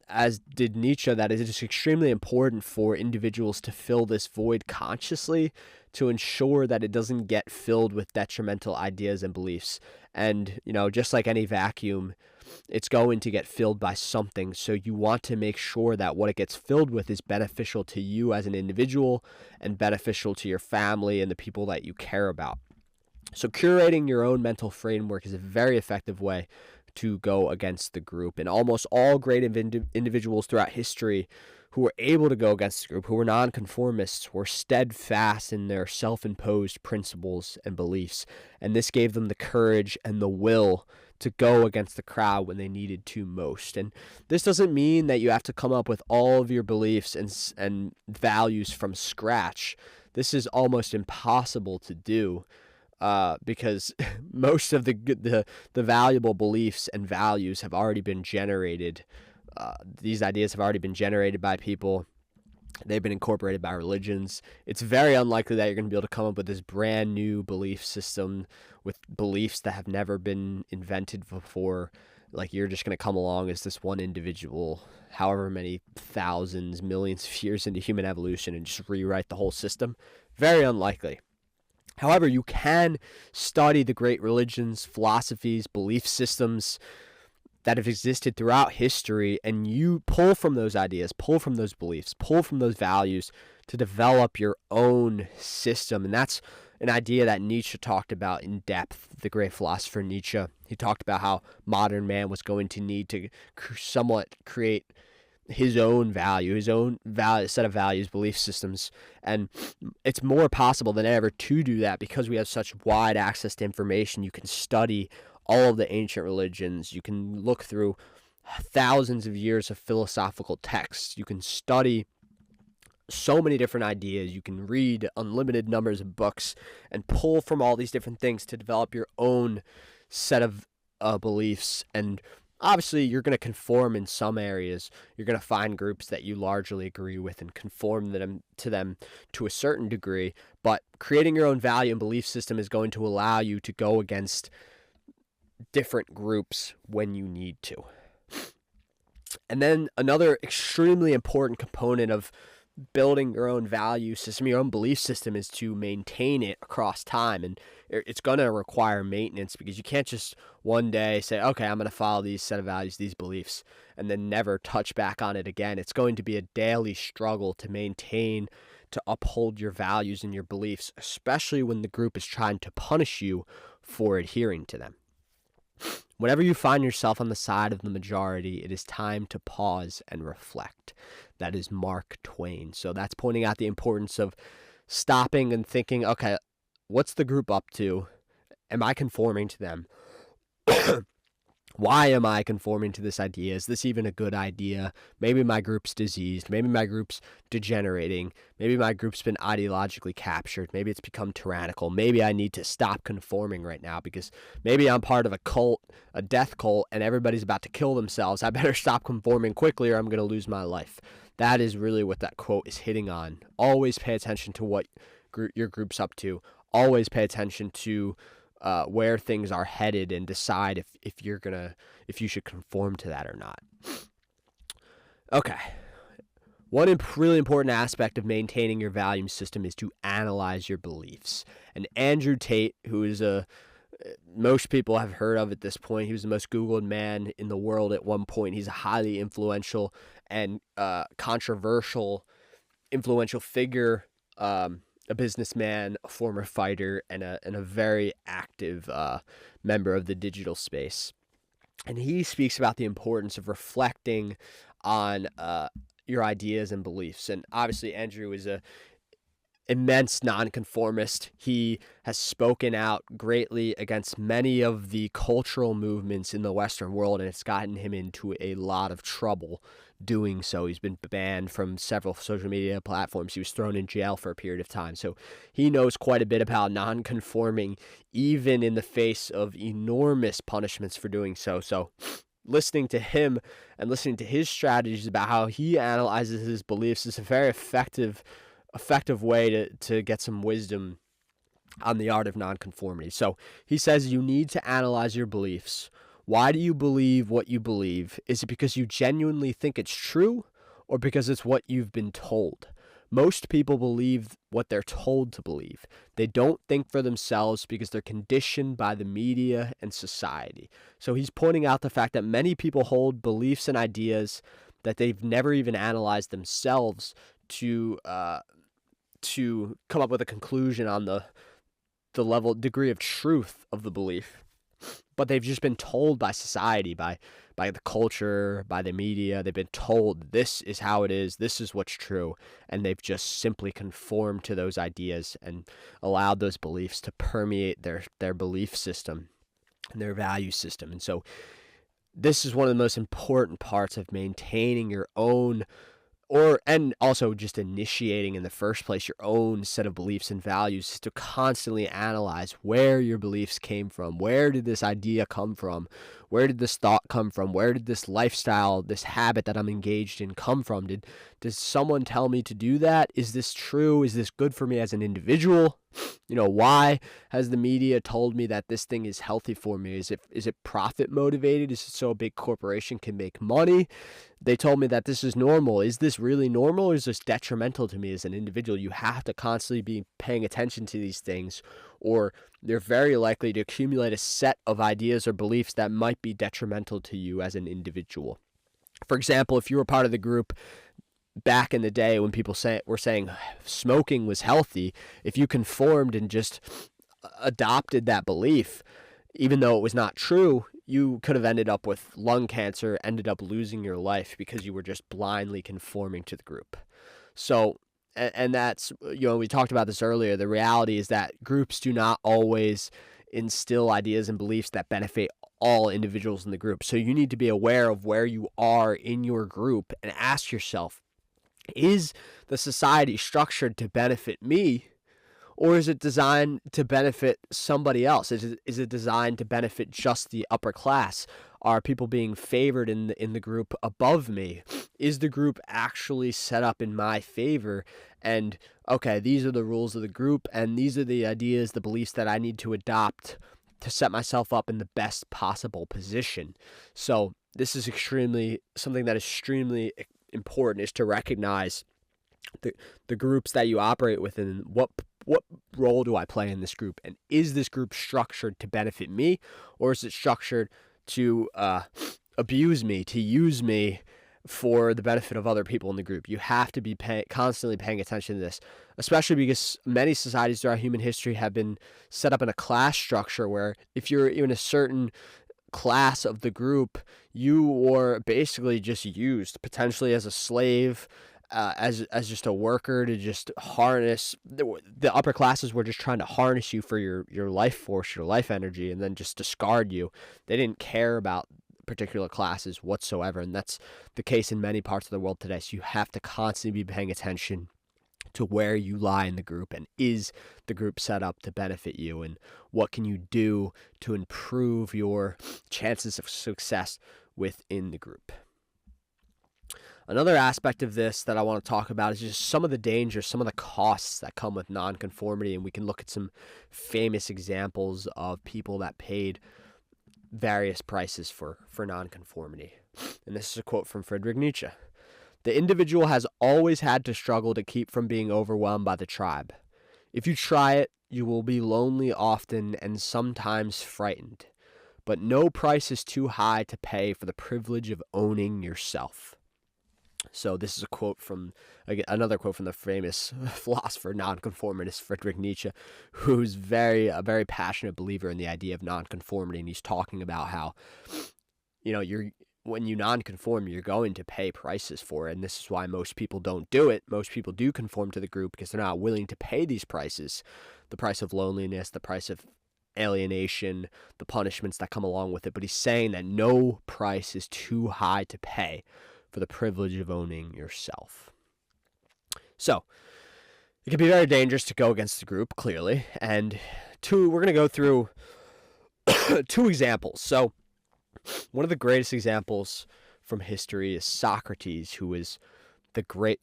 A: as did Nietzsche, that it is extremely important for individuals to fill this void consciously, to ensure that it doesn't get filled with detrimental ideas and beliefs. And, just like any vacuum, it's going to get filled by something. So you want to make sure that what it gets filled with is beneficial to you as an individual and beneficial to your family and the people that you care about. So curating your own mental framework is a very effective way to go against the group. And almost all great individuals throughout history who were able to go against the group, who were nonconformists, were steadfast in their self-imposed principles and beliefs. And this gave them the courage and the will to go against the crowd when they needed to most. And this doesn't mean that you have to come up with all of your beliefs and values from scratch. This is almost impossible to do. Because most of the valuable beliefs and values have already been generated. These ideas have already been generated by people. They've been incorporated by religions. It's very unlikely that you're going to be able to come up with this brand new belief system with beliefs that have never been invented before. Like, you're just going to come along as this one individual, however many thousands, millions of years into human evolution, and just rewrite the whole system. Very unlikely. However, you can study the great religions, philosophies, belief systems that have existed throughout history, and you pull from those ideas, pull from those beliefs, pull from those values to develop your own system. And that's an idea that Nietzsche talked about in depth, the great philosopher Nietzsche. He talked about how modern man was going to need to somewhat create his own value, set of values, belief systems. And it's more possible than ever to do that because we have such wide access to information. You can study all of the ancient religions. You can look through thousands of years of philosophical texts. You can study so many different ideas. You can read unlimited numbers of books and pull from all these different things to develop your own set of beliefs. And obviously, you're going to conform in some areas. You're going to find groups that you largely agree with and conform to them to a certain degree. But creating your own value and belief system is going to allow you to go against different groups when you need to. And then another extremely important component of building your own value system, your own belief system, is to maintain it across time. And it's going to require maintenance because you can't just one day say, okay, I'm going to follow these set of values, these beliefs, and then never touch back on it again. It's going to be a daily struggle to maintain, to uphold your values and your beliefs, especially when the group is trying to punish you for adhering to them. Whenever you find yourself on the side of the majority, it is time to pause and reflect. That is Mark Twain. So that's pointing out the importance of stopping and thinking, okay, what's the group up to? Am I conforming to them? Why am I conforming to this idea? Is this even a good idea? Maybe my group's diseased. Maybe my group's degenerating. Maybe my group's been ideologically captured. Maybe it's become tyrannical. Maybe I need to stop conforming right now because maybe I'm part of a cult, a death cult, and everybody's about to kill themselves. I better stop conforming quickly or I'm going to lose my life. That is really what that quote is hitting on. Always pay attention to what your group's up to. Always pay attention to where things are headed and decide if you should conform to that or not. Okay. One really important aspect of maintaining your value system is to analyze your beliefs. And Andrew Tate, who is most people have heard of at this point, he was the most Googled man in the world at one point. He's a highly influential and controversial, influential figure, a businessman, a former fighter, and a very active member of the digital space. And he speaks about the importance of reflecting on your ideas and beliefs. And obviously, Andrew is a immense nonconformist. He has spoken out greatly against many of the cultural movements in the Western world, and it's gotten him into a lot of trouble doing so. He's been banned from several social media platforms. He was thrown in jail for a period of time. So he knows quite a bit about nonconforming, even in the face of enormous punishments for doing so. So listening to him and listening to his strategies about how he analyzes his beliefs is a very effective way to get some wisdom on the art of nonconformity. So he says you need to analyze your beliefs. Why do you believe what you believe? Is it because you genuinely think it's true or because it's what you've been told? Most people believe what they're told to believe. They don't think for themselves because they're conditioned by the media and society. So he's pointing out the fact that many people hold beliefs and ideas that they've never even analyzed themselves to come up with a conclusion on the degree of truth of the belief. but they've just been told by society, by the culture, by the media. They've been told this is how it is, this is what's true, and they've just simply conformed to those ideas and allowed those beliefs to permeate their belief system and their value system. And so this is one of the most important parts of maintaining your own, and also just initiating in the first place your own set of beliefs and values, is to constantly analyze where your beliefs came from. Where did this idea come from? Where did this thought come from? Where did this lifestyle, this habit that I'm engaged in come from? Does someone tell me to do that? Is this true? Is this good for me as an individual? Why has the media told me that this thing is healthy for me? Is it profit motivated? Is it so a big corporation can make money? They told me that this is normal. Is this really normal, or is this detrimental to me as an individual? You have to constantly be paying attention to these things, or they're very likely to accumulate a set of ideas or beliefs that might be detrimental to you as an individual. For example, if you were part of the group back in the day when people were saying smoking was healthy, if you conformed and just adopted that belief, even though it was not true, you could have ended up with lung cancer, ended up losing your life because you were just blindly conforming to the group. So, and that's, we talked about this earlier, the reality is that groups do not always instill ideas and beliefs that benefit all individuals in the group. So you need to be aware of where you are in your group and ask yourself, is the society structured to benefit me, or is it designed to benefit somebody else? Is it designed to benefit just the upper class? Are people being favored in the group above me? Is the group actually set up in my favor? And okay, these are the rules of the group, and these are the ideas, the beliefs that I need to adopt to set myself up in the best possible position. So this is something that is extremely important, is to recognize the groups that you operate within. What role do I play in this group, and is this group structured to benefit me, or is it structured to abuse me, to use me for the benefit of other people in the group? You have to be constantly paying attention to this, especially because many societies throughout human history have been set up in a class structure where if you're in a certain class of the group, you were basically just used, potentially as a slave, as just a worker, to just harness. The upper classes were just trying to harness you for your life force, your life energy, and then just discard you. They didn't care about particular classes whatsoever, and that's the case in many parts of the world today. So you have to constantly be paying attention to where you lie in the group, and is the group set up to benefit you, and what can you do to improve your chances of success within the group. Another aspect of this that I want to talk about is just some of the dangers, some of the costs that come with nonconformity, and we can look at some famous examples of people that paid various prices for nonconformity. And this is a quote from Friedrich Nietzsche. "The individual has always had to struggle to keep from being overwhelmed by the tribe. If you try it, you will be lonely often and sometimes frightened. But no price is too high to pay for the privilege of owning yourself." So this is another quote from the famous philosopher, nonconformist Friedrich Nietzsche, who's a very passionate believer in the idea of nonconformity, and he's talking about how, when you nonconform, you're going to pay prices for it, and this is why most people don't do it. Most people do conform to the group because they're not willing to pay these prices, the price of loneliness, the price of alienation, the punishments that come along with it. But he's saying that no price is too high to pay for the privilege of owning yourself. So it can be very dangerous to go against the group, clearly. And we're going to go through two examples. So one of the greatest examples from history is Socrates, who was the great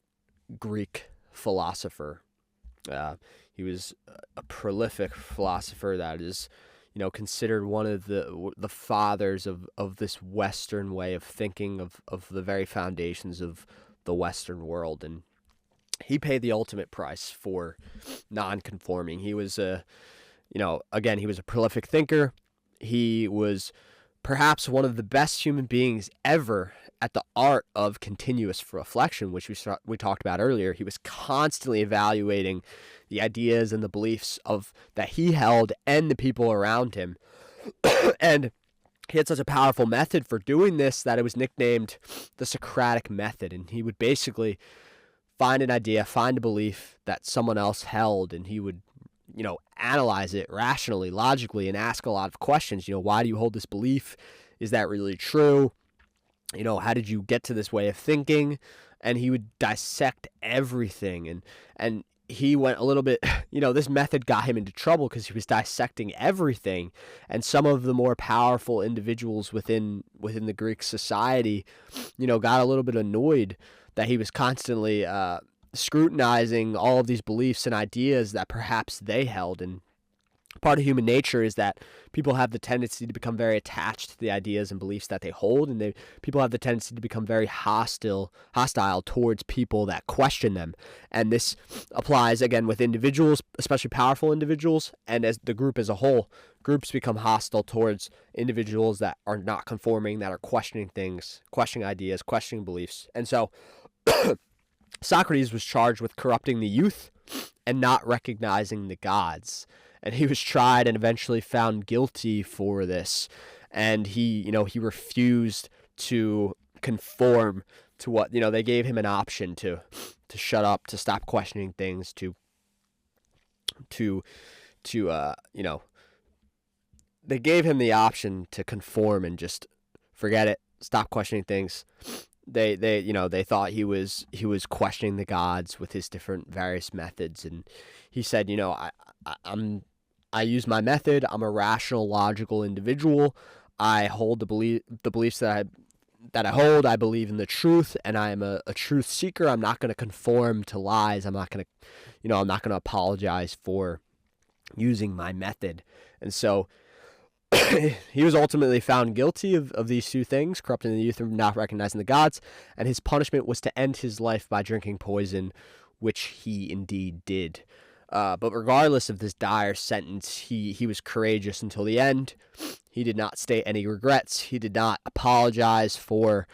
A: Greek philosopher. He was a prolific philosopher that is, considered one of the fathers of this Western way of thinking, of the very foundations of the Western world. And he paid the ultimate price for non-conforming. He was he was a prolific thinker. He was perhaps one of the best human beings ever at the art of continuous reflection, which we talked about earlier. He was constantly evaluating the ideas and the beliefs that he held and the people around him. And he had such a powerful method for doing this that it was nicknamed the Socratic method. And he would basically find an idea, find a belief that someone else held, and he would, analyze it rationally, logically, and ask a lot of questions. Why do you hold this belief? Is that really true? How did you get to this way of thinking? And he would dissect everything. And he went a little bit, this method got him into trouble because he was dissecting everything. And some of the more powerful individuals within the Greek society, got a little bit annoyed that he was constantly scrutinizing all of these beliefs and ideas that perhaps they held. And part of human nature is that people have the tendency to become very attached to the ideas and beliefs that they hold, and people have the tendency to become very hostile towards people that question them. And this applies, again, with individuals, especially powerful individuals, and as the group as a whole. Groups become hostile towards individuals that are not conforming, that are questioning things, questioning ideas, questioning beliefs. And so Socrates was charged with corrupting the youth and not recognizing the gods. And he was tried and eventually found guilty for this. And he refused to conform to what, they gave him an option to shut up, to stop questioning things, they gave him the option to conform and just forget it, stop questioning things. They thought he was questioning the gods with his different various methods, and he said, I use my method. I'm a rational, logical individual. I hold the beliefs that I hold. I believe in the truth, and I am a truth seeker. I'm not going to conform to lies. I'm not going to apologize for using my method. And so he was ultimately found guilty of these two things, corrupting the youth and not recognizing the gods, and his punishment was to end his life by drinking poison, which he indeed did. But regardless of this dire sentence, he was courageous until the end. He did not state any regrets. He did not apologize for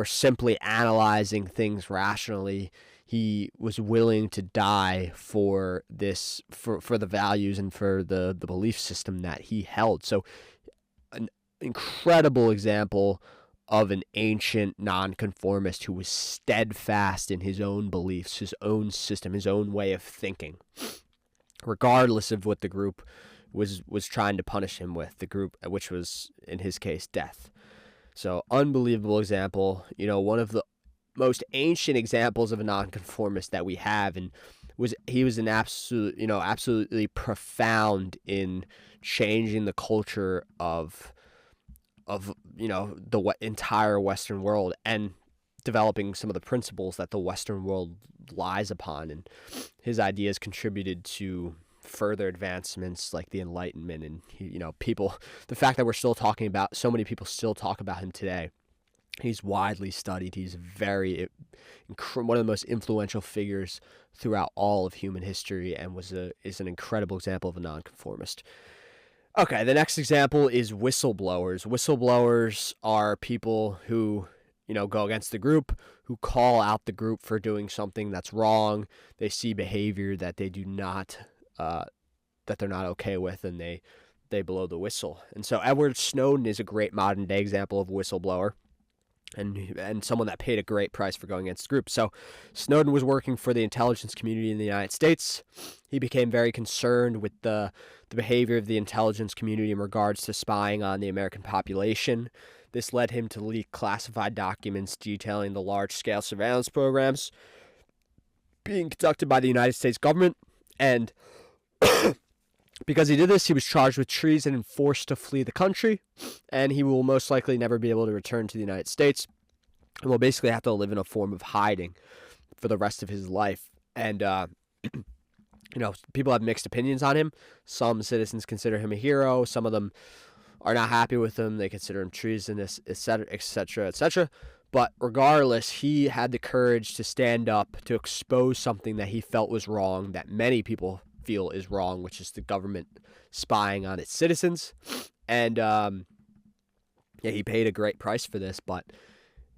A: simply analyzing things rationally. He was willing to die for this, for the values and for the belief system that he held. So an incredible example of an ancient nonconformist who was steadfast in his own beliefs, his own system, his own way of thinking, regardless of what the group was trying to punish him with, the group, which was, in his case, death. So unbelievable example, one of the most ancient examples of a nonconformist that we have, and he was an absolutely profound in changing the culture of the entire Western world and developing some of the principles that the Western world lies upon. And his ideas contributed to further advancements like the Enlightenment, and the fact that we're still talking about, so many people still talk about him today. He's widely studied. He's one of the most influential figures throughout all of human history, and is an incredible example of a nonconformist. Okay, the next example is whistleblowers. Whistleblowers are people who, go against the group, who call out the group for doing something that's wrong. They see behavior that they do not, that they're not okay with, and they blow the whistle. And so Edward Snowden is a great modern day example of a whistleblower, and someone that paid a great price for going against the group. So Snowden was working for the intelligence community in the United States. He became very concerned with the behavior of the intelligence community in regards to spying on the American population. This led him to leak classified documents detailing the large-scale surveillance programs being conducted by the United States government. And because he did this, he was charged with treason and forced to flee the country, and he will most likely never be able to return to the United States, and will basically have to live in a form of hiding for the rest of his life. And people have mixed opinions on him. Some citizens consider him a hero. Some of them are not happy with him. They consider him treasonous, etc., etc., etc. But regardless, he had the courage to stand up, to expose something that he felt was wrong, that many people feel is wrong, which is the government spying on its citizens. And he paid a great price for this, but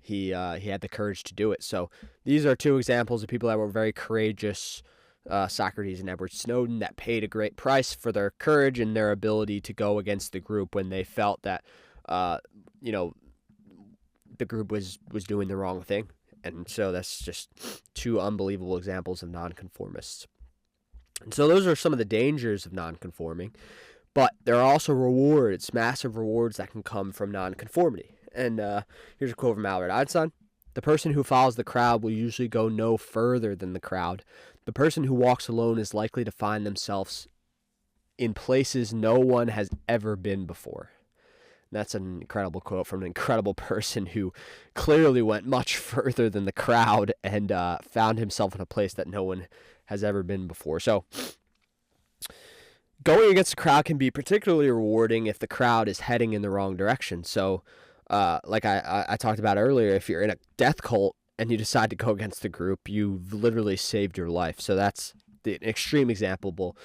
A: he had the courage to do it. So these are two examples of people that were very courageous, Socrates and Edward Snowden, that paid a great price for their courage and their ability to go against the group when they felt that uh, you know, the group was doing the wrong thing. And so that's just two unbelievable examples of nonconformists. And so those are some of the dangers of nonconforming. But there are also rewards, massive rewards that can come from nonconformity. And here's a quote from Albert Einstein. The person who follows the crowd will usually go no further than the crowd. The person who walks alone is likely to find themselves in places no one has ever been before. And that's an incredible quote from an incredible person who clearly went much further than the crowd and found himself in a place that no one has ever been before. So going against the crowd can be particularly rewarding if the crowd is heading in the wrong direction. So like I talked about earlier, if you're in a death cult and you decide to go against the group, you've literally saved your life. So that's the extreme example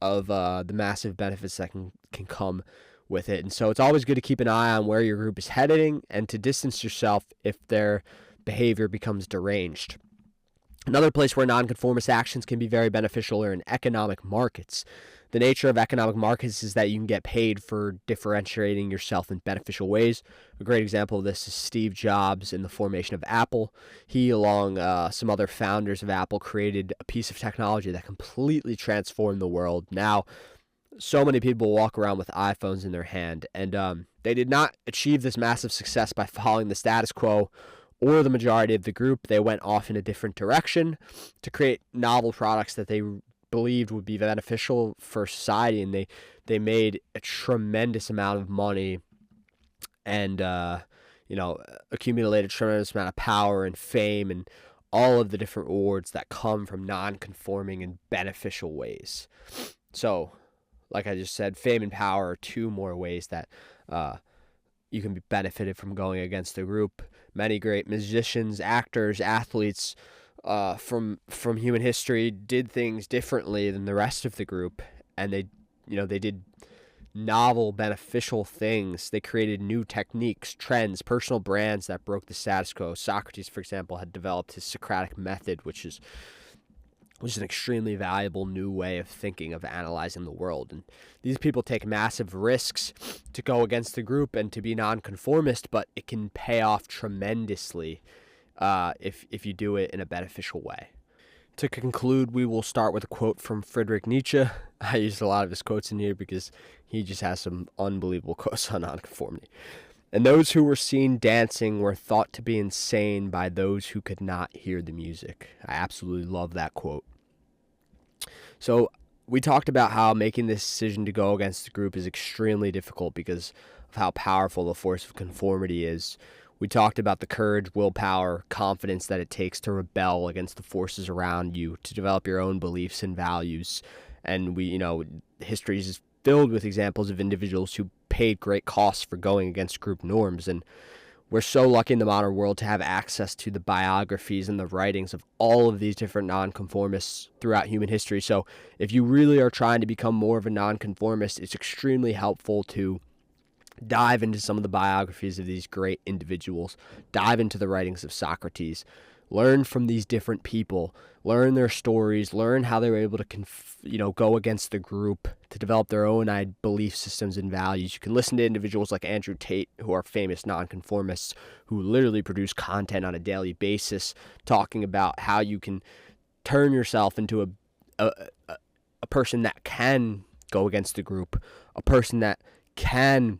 A: of the massive benefits that can come with it. And so it's always good to keep an eye on where your group is heading and to distance yourself if their behavior becomes deranged. Another place where nonconformist actions can be very beneficial are in economic markets. The nature of economic markets is that you can get paid for differentiating yourself in beneficial ways. A great example of this is Steve Jobs in the formation of Apple. He, along some other founders of Apple, created a piece of technology that completely transformed the world. Now, so many people walk around with iPhones in their hand, and they did not achieve this massive success by following the status quo or the majority of the group. They went off in a different direction to create novel products that they believed would be beneficial for society, and they made a tremendous amount of money and accumulated a tremendous amount of power and fame and all of the different rewards that come from non-conforming in beneficial ways. So, like I just said, fame and power are two more ways that you can be benefited from going against the group. Many great musicians, actors, athletes from human history did things differently than the rest of the group, and they did novel, beneficial things. They created new techniques, trends, personal brands that broke the status quo. Socrates, for example, had developed his Socratic method, which is an extremely valuable new way of thinking, of analyzing the world. And these people take massive risks to go against the group and to be nonconformist, but it can pay off tremendously if you do it in a beneficial way. To conclude, we will start with a quote from Friedrich Nietzsche. I used a lot of his quotes in here because he just has some unbelievable quotes on nonconformity. And those who were seen dancing were thought to be insane by those who could not hear the music. I absolutely love that quote. So we talked about how making this decision to go against the group is extremely difficult because of how powerful the force of conformity is. We talked about the courage, willpower, confidence that it takes to rebel against the forces around you, to develop your own beliefs and values. And history is filled with examples of individuals who paid great costs for going against group norms. And we're so lucky in the modern world to have access to the biographies and the writings of all of these different nonconformists throughout human history. So if you really are trying to become more of a nonconformist, it's extremely helpful to dive into some of the biographies of these great individuals, dive into the writings of Socrates, learn from these different people, learn their stories, learn how they were able to go against the group to develop their own belief systems and values. You can listen to individuals like Andrew Tate, who are famous nonconformists, who literally produce content on a daily basis, talking about how you can turn yourself into a person that can go against the group, a person that can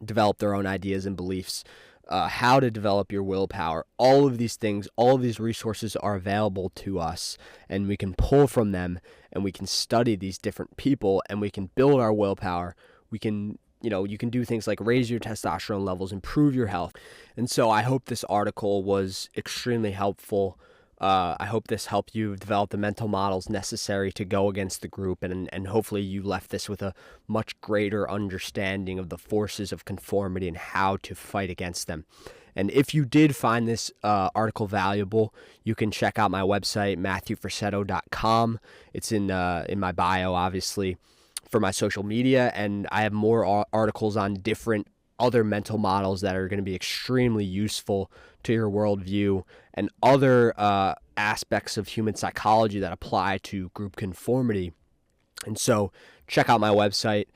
A: develop their own ideas and beliefs, how to develop your willpower. All of these things, all of these resources are available to us, and we can pull from them, and we can study these different people, and we can build our willpower. We can, you can do things like raise your testosterone levels, improve your health. And so I hope this article was extremely helpful. I hope this helped you develop the mental models necessary to go against the group, and hopefully you left this with a much greater understanding of the forces of conformity and how to fight against them. And if you did find this article valuable, you can check out my website, MatthewFrassetto.com. It's in my bio, obviously, for my social media, and I have more articles on different other mental models that are going to be extremely useful to your worldview, and other aspects of human psychology that apply to group conformity. And so check out my website,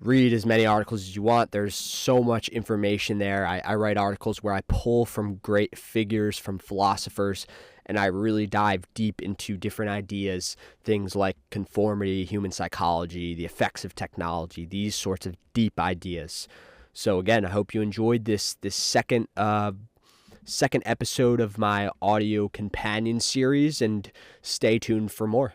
A: read as many articles as you want. There's so much information there. I write articles where I pull from great figures, from philosophers, and I really dive deep into different ideas, things like conformity, human psychology, the effects of technology, these sorts of deep ideas. So again, I hope you enjoyed this second episode of my audio companion series, and stay tuned for more.